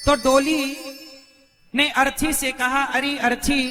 तो डोली ने अर्थी से कहा, अरे अर्थी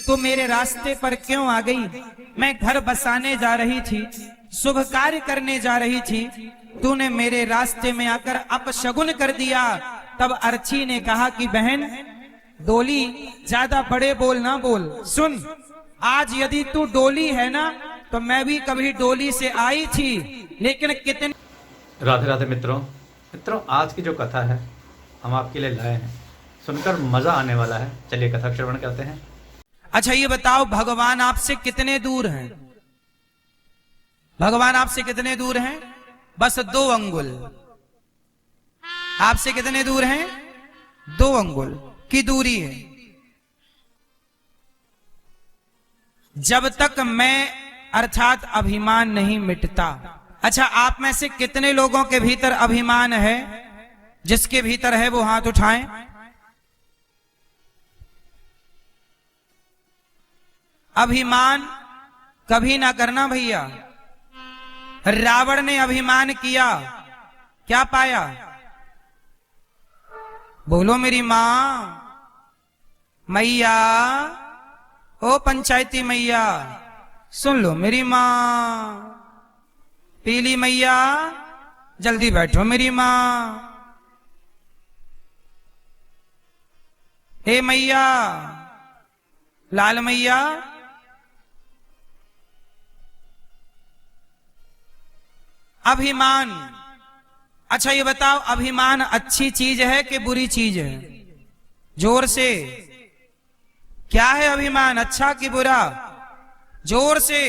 तू मेरे रास्ते पर क्यों आ गई? मैं घर बसाने जा रही थी, शुभ कार्य करने जा रही थी, तूने मेरे रास्ते में आकर अपशगुन कर दिया। तब अर्थी ने कहा कि बहन डोली ज्यादा बड़े बोल ना बोल, सुन आज यदि तू डोली है ना तो मैं भी कभी डोली से आई थी, लेकिन कितने। राधे राधे मित्रों आज की जो कथा है हम आपके लिए लाए हैं, सुनकर मजा आने वाला है। चलिए कथा श्रवण करते हैं। अच्छा ये बताओ, भगवान आपसे कितने दूर हैं? भगवान आपसे कितने दूर हैं? बस 2 अंगुल। आपसे कितने दूर हैं? 2 अंगुल की दूरी है। जब तक मैं अर्थात अभिमान नहीं मिटता। अच्छा आप में से कितने लोगों के भीतर अभिमान है? जिसके भीतर है वो हाथ उठाएं। अभिमान कभी ना करना भैया। रावण ने अभिमान किया, क्या पाया? बोलो मेरी मां, मैया, ओ पंचायती मैया सुन लो मेरी मां, पीली मैया जल्दी बैठो मेरी मां, हे मैया, लाल मैया। अभिमान, अच्छा ये बताओ अभिमान अच्छी चीज है कि बुरी चीज है? जोर से, क्या है अभिमान, अच्छा कि बुरा? जोर से,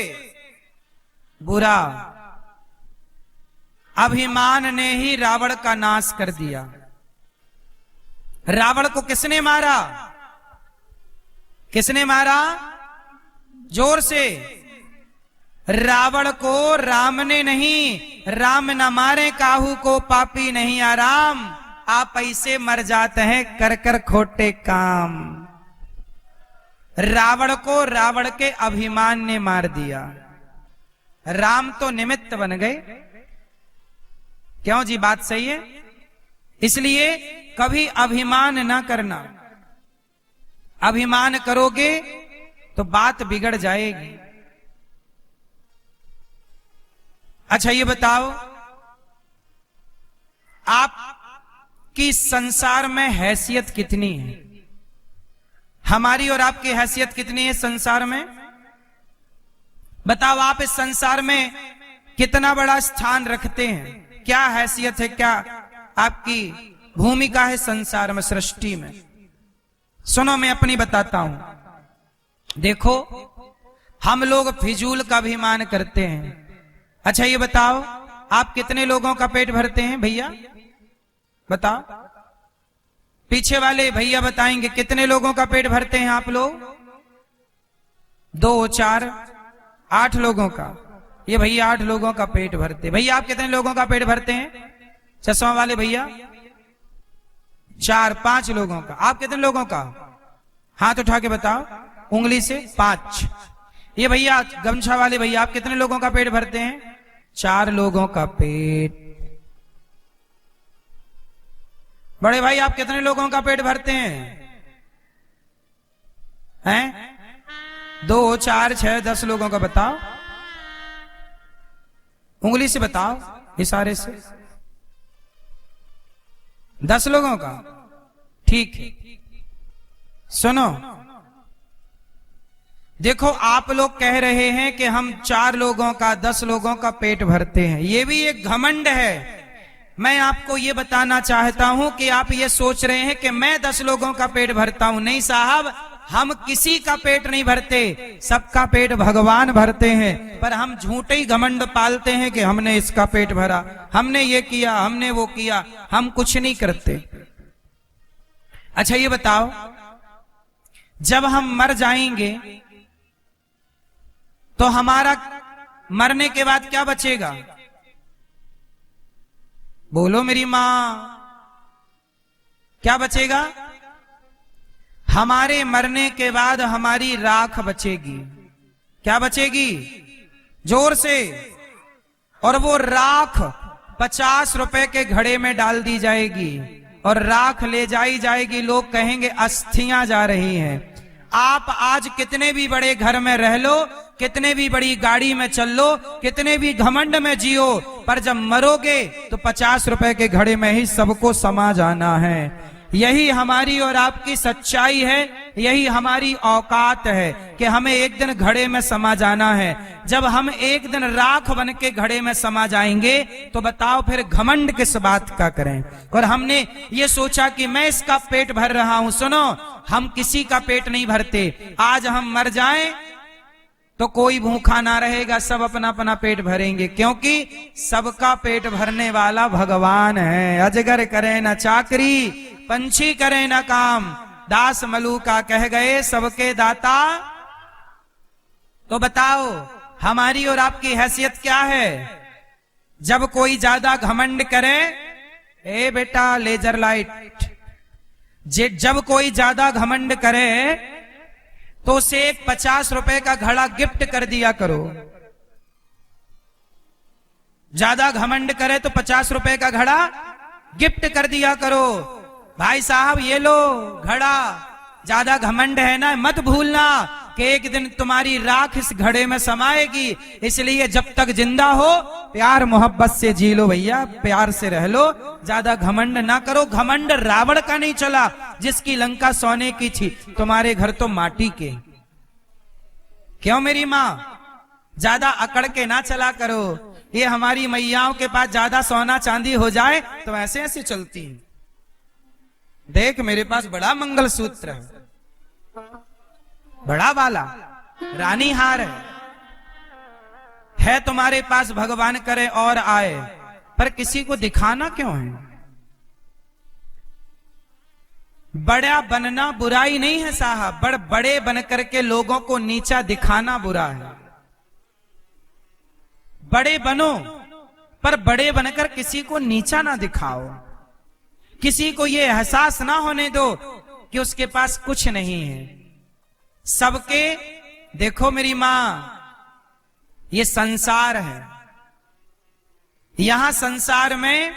बुरा। अभिमान ने ही रावण का नाश कर दिया। रावण को किसने मारा? किसने मारा? जोर से। रावण को राम ने नहीं, राम न मारे काहू को पापी नहीं आराम, आप ऐसे मर जाते हैं कर कर खोटे काम। रावण को रावण के अभिमान ने मार दिया। राम तो निमित्त बन गए। क्यों जी, बात सही है? इसलिए कभी अभिमान ना करना। अभिमान करोगे तो बात बिगड़ जाएगी। अच्छा ये बताओ, आपकी संसार में हैसियत कितनी है? हमारी और आपकी हैसियत कितनी है संसार में? बताओ आप इस संसार में कितना बड़ा स्थान रखते हैं? क्या हैसियत है, क्या आपकी भूमिका है संसार में, सृष्टि में? सुनो मैं अपनी बताता हूं। देखो हम लोग फिजूल का अभिमान करते हैं। अच्छा ये बताओ आप कितने लोगों का पेट भरते हैं भैया? बताओ, पीछे वाले भैया बताएंगे कितने लोगों का पेट भरते हैं आप लोग? 2, 4, 8 लोगों का। ये भैया 8 लोगों का पेट भरते। भैया आप कितने लोगों का पेट भरते हैं? चश्मा वाले भैया 4, 5 लोगों का। आप कितने लोगों का? हाथ उठा के बताओ उंगली से। 5। ये भैया गमछा वाले भैया आप कितने लोगों का पेट भरते हैं? 4 लोगों का पेट। बड़े भाई आप कितने लोगों का पेट भरते हैं? हैं? 2, 4, 6, 10 लोगों का। बताओ उंगली से बताओ, इशारे से। 10 लोगों का, ठीक है। सुनो, देखो आप लोग कह रहे हैं कि हम 4 लोगों का, 10 लोगों का पेट भरते हैं, ये भी एक घमंड है। मैं आपको ये बताना चाहता हूं कि आप ये सोच रहे हैं कि मैं 10 लोगों का पेट भरता हूं। नहीं साहब, हम किसी का पेट नहीं भरते, सबका पेट भगवान भरते हैं। पर हम झूठे ही घमंड पालते हैं कि हमने इसका पेट भरा, हमने ये किया, हमने वो किया। हम कुछ नहीं करते। अच्छा ये बताओ, जब हम मर जाएंगे तो हमारा मरने के बाद क्या बचेगा? बोलो मेरी मां, क्या बचेगा? हमारे मरने के बाद हमारी राख बचेगी। क्या बचेगी? जोर से। और वो राख 50 रुपए के घड़े में डाल दी जाएगी। और राख ले जाई जाएगी, लोग कहेंगे अस्थियां जा रही हैं। आप आज कितने भी बड़े घर में रह लो, कितने भी बड़ी गाड़ी में चल लो, कितने भी घमंड में जियो, पर जब मरोगे तो 50 रुपए के घड़े में ही सबको समा जाना है। यही हमारी और आपकी सच्चाई है, यही हमारी औकात है कि हमें एक दिन घड़े में समा जाना है। जब हम एक दिन राख बन के घड़े में समा जाएंगे तो बताओ फिर घमंड किस बात का करें। और हमने ये सोचा कि मैं इसका पेट भर रहा हूं। सुनो, हम किसी का पेट नहीं भरते। आज हम मर जाएं तो कोई भूखा ना रहेगा, सब अपना अपना पेट भरेंगे, क्योंकि सबका पेट भरने वाला भगवान है। अजगर करे न चाकरी, पंछी करे न काम, दास मलूका कह गए सबके दाता। तो बताओ हमारी और आपकी हैसियत क्या है? जब कोई ज्यादा घमंड करे, ए बेटा लेजर लाइट, जब कोई ज्यादा घमंड करे तो उसे एक 50 रुपए का घड़ा गिफ्ट कर दिया करो। ज्यादा घमंड करे तो 50 रुपए का घड़ा गिफ्ट कर दिया करो। भाई साहब ये लो घड़ा, ज्यादा घमंड है ना, मत भूलना कि एक दिन तुम्हारी राख इस घड़े में समाएगी। इसलिए जब तक जिंदा हो प्यार मोहब्बत से जी लो भैया, प्यार से रह लो, ज्यादा घमंड ना करो। घमंड रावण का नहीं चला जिसकी लंका सोने की थी, तुम्हारे घर तो माटी के। क्यों मेरी माँ? ज्यादा अकड़ के ना चला करो। ये हमारी मैयाओं के पास ज्यादा सोना चांदी हो जाए तो ऐसे ऐसे चलती है। देख मेरे पास बड़ा मंगलसूत्र है, बड़ा वाला रानी हार है तुम्हारे पास, भगवान करे और आए, पर किसी को दिखाना क्यों है? बड़ा बनना बुराई नहीं है साहब, बड़े बन करके लोगों को नीचा दिखाना बुरा है। बड़े बनो, पर बड़े बनकर किसी को नीचा ना दिखाओ। किसी को ये एहसास ना होने दो कि उसके पास कुछ नहीं है। सबके, देखो मेरी मां, ये संसार है, यहां संसार में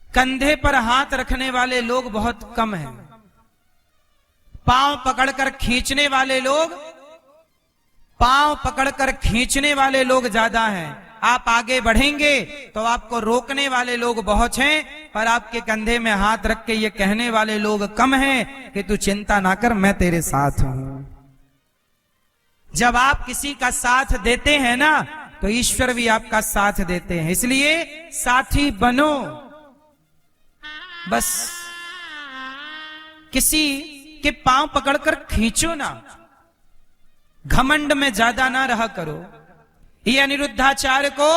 कंधे पर हाथ रखने वाले लोग बहुत कम हैं। पांव पकड़कर खींचने वाले लोग, पांव पकड़कर खींचने वाले लोग ज्यादा हैं। आप आगे बढ़ेंगे तो आपको रोकने वाले लोग बहुत हैं, पर आपके कंधे में हाथ रख के ये कहने वाले लोग कम हैं कि तू चिंता ना कर, मैं तेरे साथ हूं। जब आप किसी का साथ देते हैं ना तो ईश्वर भी आपका साथ देते हैं। इसलिए साथी बनो, बस किसी के पांव पकड़कर खींचो ना, घमंड में ज्यादा ना रहा करो। ये अनिरुद्धाचार्य को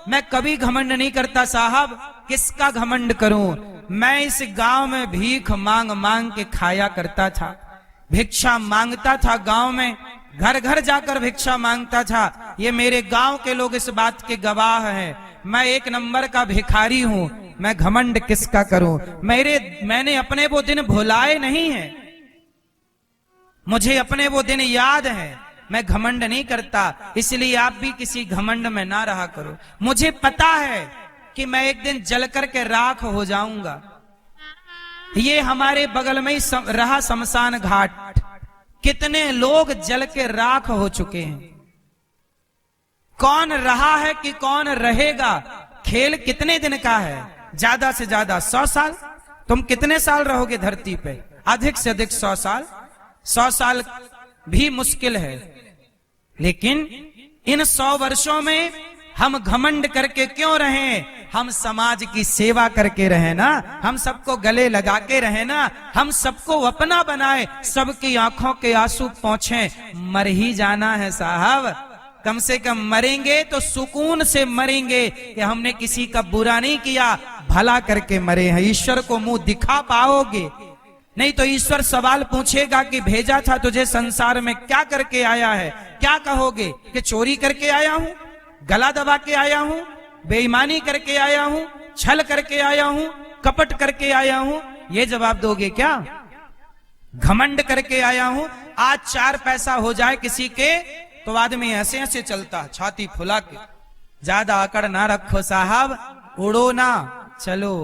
मैं कभी घमंड नहीं करता साहब, किसका घमंड करूं? मैं इस गांव में भीख मांग मांग के खाया करता था, भिक्षा मांगता था गांव में, घर घर जाकर भिक्षा मांगता था। ये मेरे गांव के लोग इस बात के गवाह हैं। मैं एक नंबर का भिखारी हूं, मैं घमंड किसका करूं? मैंने अपने वो दिन भुलाए नहीं हैं, मुझे अपने वो दिन याद है। मैं घमंड नहीं करता, इसलिए आप भी किसी घमंड में ना रहा करो। मुझे पता है कि मैं एक दिन जल करके राख हो जाऊंगा। ये हमारे बगल में ही रहा शमशान घाट, कितने लोग जल के राख हो चुके हैं। कौन रहा है कि कौन रहेगा? खेल कितने दिन का है? ज्यादा से ज्यादा 100 साल। तुम कितने साल रहोगे धरती पे? अधिक से अधिक 100 साल। 100 साल भी मुश्किल है, लेकिन इन 100 वर्षों में हम घमंड करके क्यों रहें? हम समाज की सेवा करके रहे ना, हम सबको गले लगा के रहे ना, हम सबको अपना बनाए, सबकी आंखों के आंसू पहुंचे। मर ही जाना है साहब, कम से कम मरेंगे तो सुकून से मरेंगे कि हमने किसी का बुरा नहीं किया, भला करके मरे हैं। ईश्वर को मुंह दिखा पाओगे? नहीं तो ईश्वर सवाल पूछेगा कि भेजा था तुझे संसार में, क्या करके आया है? क्या कहोगे कि चोरी करके आया हूं, गला दबा के आया हूं, बेईमानी करके आया हूं, छल करके आया हूं, कपट करके आया हूं? ये जवाब दोगे क्या? घमंड करके आया हूं। आज 4 पैसा हो जाए किसी के तो आदमी ऐसे ऐसे चलता, छाती फुला के। ज्यादा अकड़ ना रखो साहब, उड़ो ना, चलो।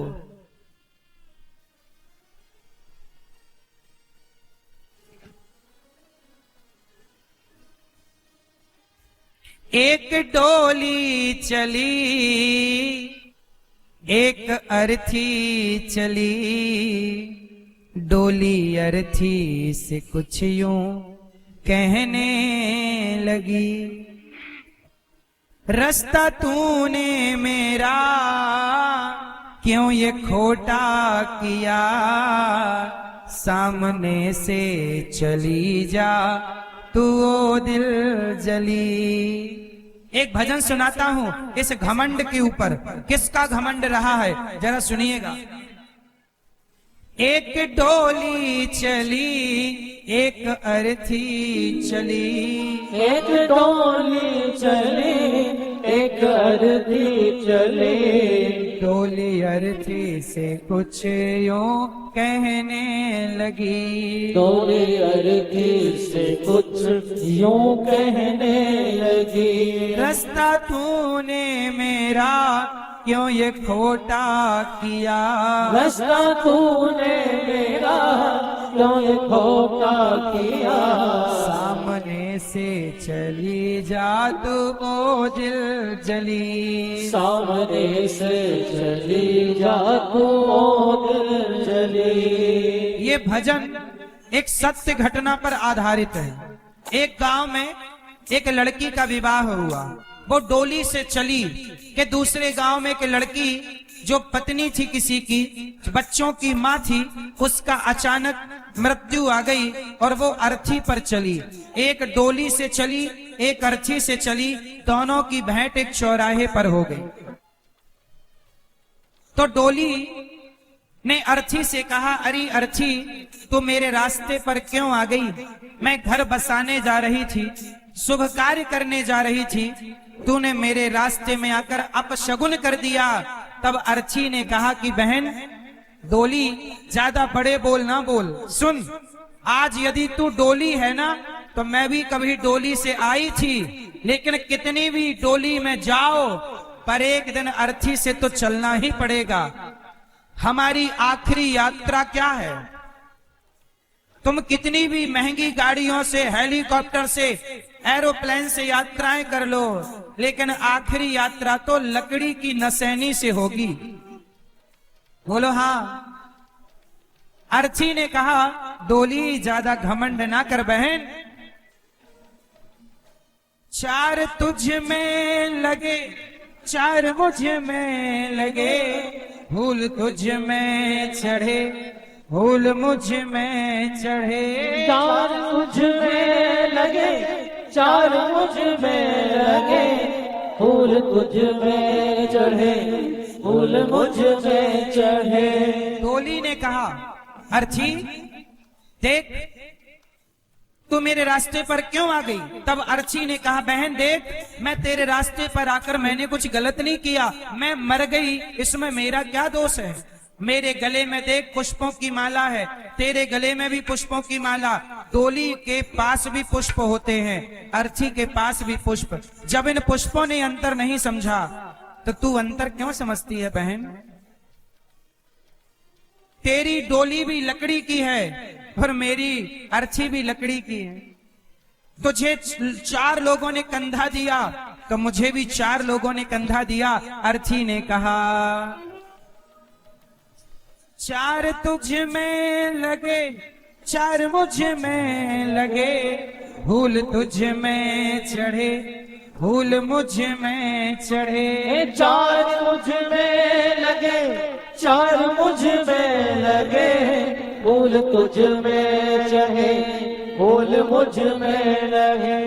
एक डोली चली, एक अर्थी चली, डोली अर्थी से कुछ यूं कहने लगी, रास्ता तूने मेरा क्यों ये खोटा किया, सामने से चली जा तू ओ दिल जली। एक भजन सुनाता हूं इस घमंड के ऊपर, किसका घमंड रहा है जरा सुनिएगा। एक डोली चली, एक अर्थी चली, एक डोली चली, एक अर्थी चली, डोली अर्थी से कुछ यूं कहने लगी, डोली अर्थी से कुछ यूं कहने लगी, रास्ता तूने मेरा क्यों ये खोटा किया, रास्ता तूने मेरा क्यों ये खोटा किया, सामने से चली जा तू ओ दिल जली, सामने से चली जा तू ओ दिल जली। ये भजन एक सत्य घटना पर आधारित है। एक गांव में एक लड़की का विवाह हुआ, वो डोली से चली कि दूसरे गांव में एक लड़की जो पत्नी थी किसी की, बच्चों की माँ थी, उसका अचानक मृत्यु आ गई और वो अर्थी पर चली। एक डोली से चली, एक अर्थी से चली, दोनों की भेंट एक चौराहे पर हो गई। तो डोली ने अर्थी से कहा, अरे अर्थी तू मेरे रास्ते पर क्यों आ गई, मैं घर बसाने जा रही थी, शुभ कार्य करने जा रही थी, तूने मेरे रास्ते में आकर अपशगुन कर दिया। तब अर्थी ने कहा कि बहन डोली ज्यादा बड़े बोल ना बोल, सुन आज यदि तू डोली है ना तो मैं भी कभी डोली से आई थी, लेकिन कितनी भी डोली में जाओ पर एक दिन अर्थी से तो चलना ही पड़ेगा। हमारी आखिरी यात्रा क्या है, तुम कितनी भी महंगी गाड़ियों से, हेलीकॉप्टर से, एरोप्लेन से यात्राएं कर लो, लेकिन आखिरी यात्रा तो लकड़ी की नसैनी से होगी। बोलो हाँ। अर्थी ने कहा डोली ज्यादा घमंड ना कर बहन, चार तुझ में लगे, चार मुझ में लगे, फूल तुझ में चढ़े, फूल मुझ में चढ़े, चार तुझ में लगे, चार मुझ में लगे, फूल तुझ में चढ़े, फूल मुझ में चढ़े। डोली ने कहा अर्थी देख तू मेरे रास्ते पर क्यों आ गई। तब अर्थी ने कहा बहन देख मैं तेरे रास्ते पर आकर मैंने कुछ गलत नहीं किया, मैं मर गई, इसमें मेरा क्या दोष है। मेरे गले में देख पुष्पों की माला है, तेरे गले में भी पुष्पों की माला, डोली के पास भी पुष्प होते हैं, अर्थी के पास भी पुष्प। जब इन पुष्पों ने अंतर नहीं समझा तो तू अंतर क्यों समझती है बहन। तेरी डोली भी लकड़ी की है और मेरी अर्थी भी लकड़ी की है। तुझे 4 लोगों ने कंधा दिया तो मुझे भी 4 लोगों ने कंधा दिया। अर्थी ने कहा 4 तुझ में लगे, 4 मुझ में लगे, फूल तुझ में चढ़े, फूल मुझ में चढ़े। 4 मुझ में लगे, 4 मुझ में लगे, फूल तुझ में चढ़े, फूल मुझ में लगे।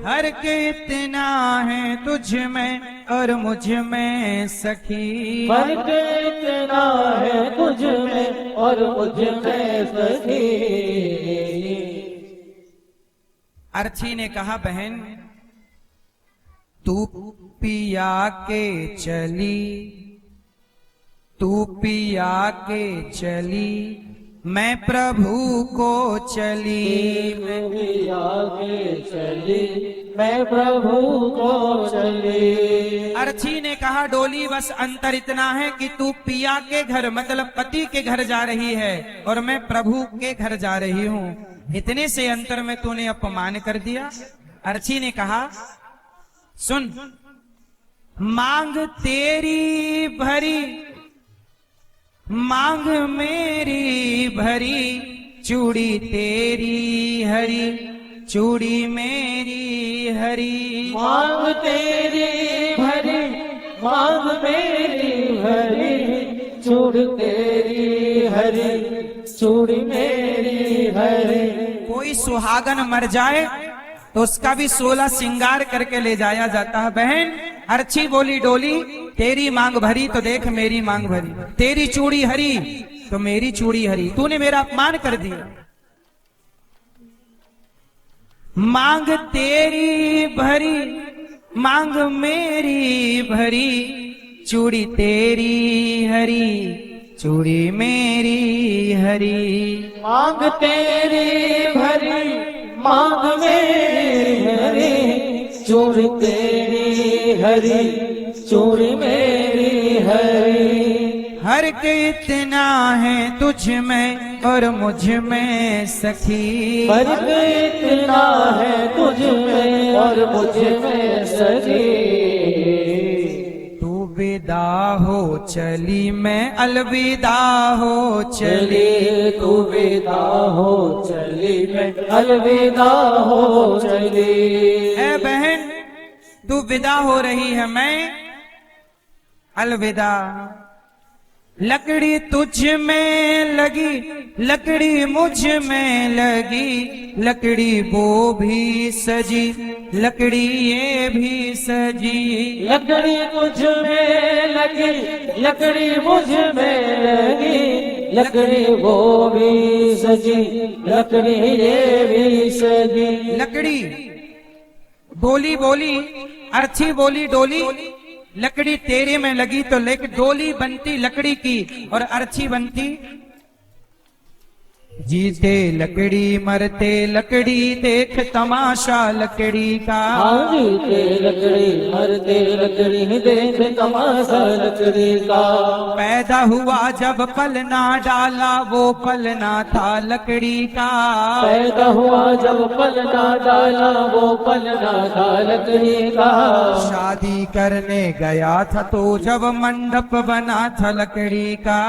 हर के इतना है तुझ में और मुझ में सखी, फर्क इतना है तुझ में और मुझ में सखी। अर्थी ने कहा बहन तू पिया के चली, तू पिया के चली, मैं प्रभु को चली। मैं पिया के चली, मैं प्रभु को चली। अर्थी ने कहा डोली बस अंतर इतना है कि तू पिया के घर मतलब पति के घर जा रही है और मैं प्रभु के घर जा रही हूँ, इतने से अंतर में तूने अपमान कर दिया। अर्थी ने कहा सुन, मांग तेरी भरी मांग मेरी भरी, चूड़ी तेरी हरी चूड़ी मेरी हरी। मांग तेरी भरी मांग मेरी हरी, चूड़ी तेरी हरी चूड़ी मेरी हरी। कोई सुहागन मर जाए तो उसका भी 16 श्रृंगार करके ले जाया जाता है। बहन अर्ची बोली डोली तेरी मांग भरी तो देख मेरी मांग भरी, तेरी चूड़ी हरी तो मेरी चूड़ी हरी, तूने मेरा अपमान कर दिया। मांग तेरी भरी मांग मेरी भरी, चूड़ी तेरी हरी चूड़ी मेरी हरी। मांग तेरी भरी मांग मेरी हरी, चूड़ी तेरी हरी चूड़ी मेरी हरी। हर के इतना है तुझ में और मुझ में सखी, फर्क इतना है तुझ में और मुझ में सखी। तू विदा हो चली मैं अलविदा हो चली, चली तू विदा हो चली मैं अलविदा हो चली। ए बहन तू विदा हो रही है मैं अलविदा। लकड़ी तुझ में लगी लकड़ी मुझ में लगी, लकड़ी वो भी सजी लकड़ी ये भी सजी। लकड़ी तुझ में लगी लकड़ी मुझ में लगी, लकड़ी वो भी सजी लकड़ी ये भी सजी। लकड़ी बोली बोली अर्थी बोली डोली, लकड़ी तेरे में लगी तो डोली बनती लकड़ी की और अर्थी बनती। जीते लकड़ी मरते लकड़ी देख तमाशा लकड़ी का, जीते लकड़ी मरते लकड़ी देख तमाशा लकड़ी का। पैदा हुआ जब पल ना डाला वो पल ना था लकड़ी का, पैदा हुआ जब पल ना डाला वो पल ना था लकड़ी का। शादी करने गया था तो जब मंडप बना था लकड़ी का,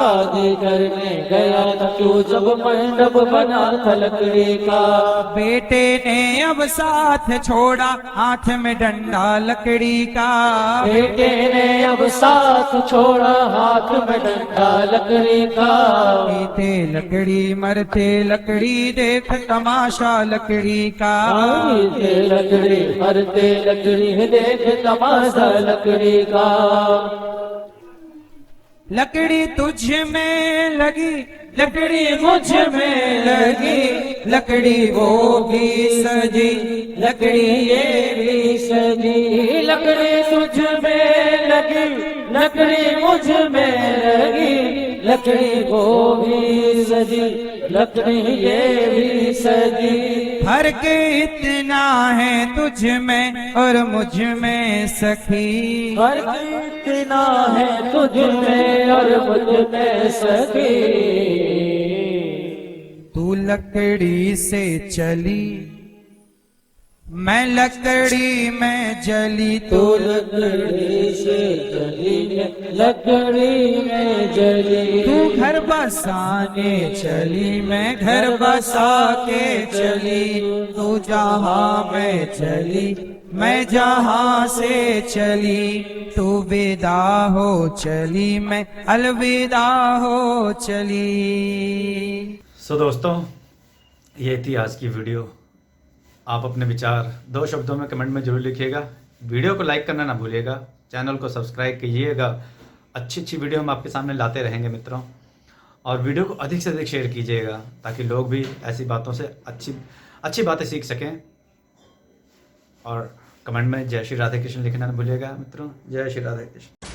शादी करने गया था तू जब मंडप बना था लकड़ी का। बेटे ने अब साथ छोड़ा हाथ में डंडा लकड़ी का, बेटे ने अब साथ छोड़ा हाथ में डंडा लकड़ी का। जीते लकड़ी मरते लकड़ी देख तमाशा लकड़ी का, जीते लकड़ी मरते लकड़ी देख तमाशा लकड़ी का। लकड़ी तुझ में लगी लकड़ी मुझ में लगी, लकड़ी वो भी सजी लकड़ी ये भी सजी। लकड़ी तुझ में लगी लकड़ी मुझ में लगी, लकड़ी वो भी सजी लकड़ी ये भी सजी। फर्क इतना है तुझ में और मुझ में सखी, फर्क इतना है तुझ में और मुझ में सखी। तू लकड़ी से चली मैं लकड़ी में जली, तू लकड़ी से चली लकड़ी में जली। तू घर बसाने चली मैं घर बसा के चली, तू जहाँ में चली मैं जहाँ से चली, तू विदा हो चली मैं अलविदा हो चली। सो दोस्तों ये थी आज की वीडियो। आप अपने विचार 2 शब्दों में कमेंट में जरूर लिखिएगा। वीडियो को लाइक करना ना भूलिएगा, चैनल को सब्सक्राइब कीजिएगा। अच्छी अच्छी वीडियो हम आपके सामने लाते रहेंगे मित्रों, और वीडियो को अधिक से अधिक शेयर कीजिएगा ताकि लोग भी ऐसी बातों से अच्छी बातें सीख सकें। और कमेंट में जय श्री राधे कृष्ण लिखना ना भूलिएगा मित्रों। जय श्री राधे कृष्ण।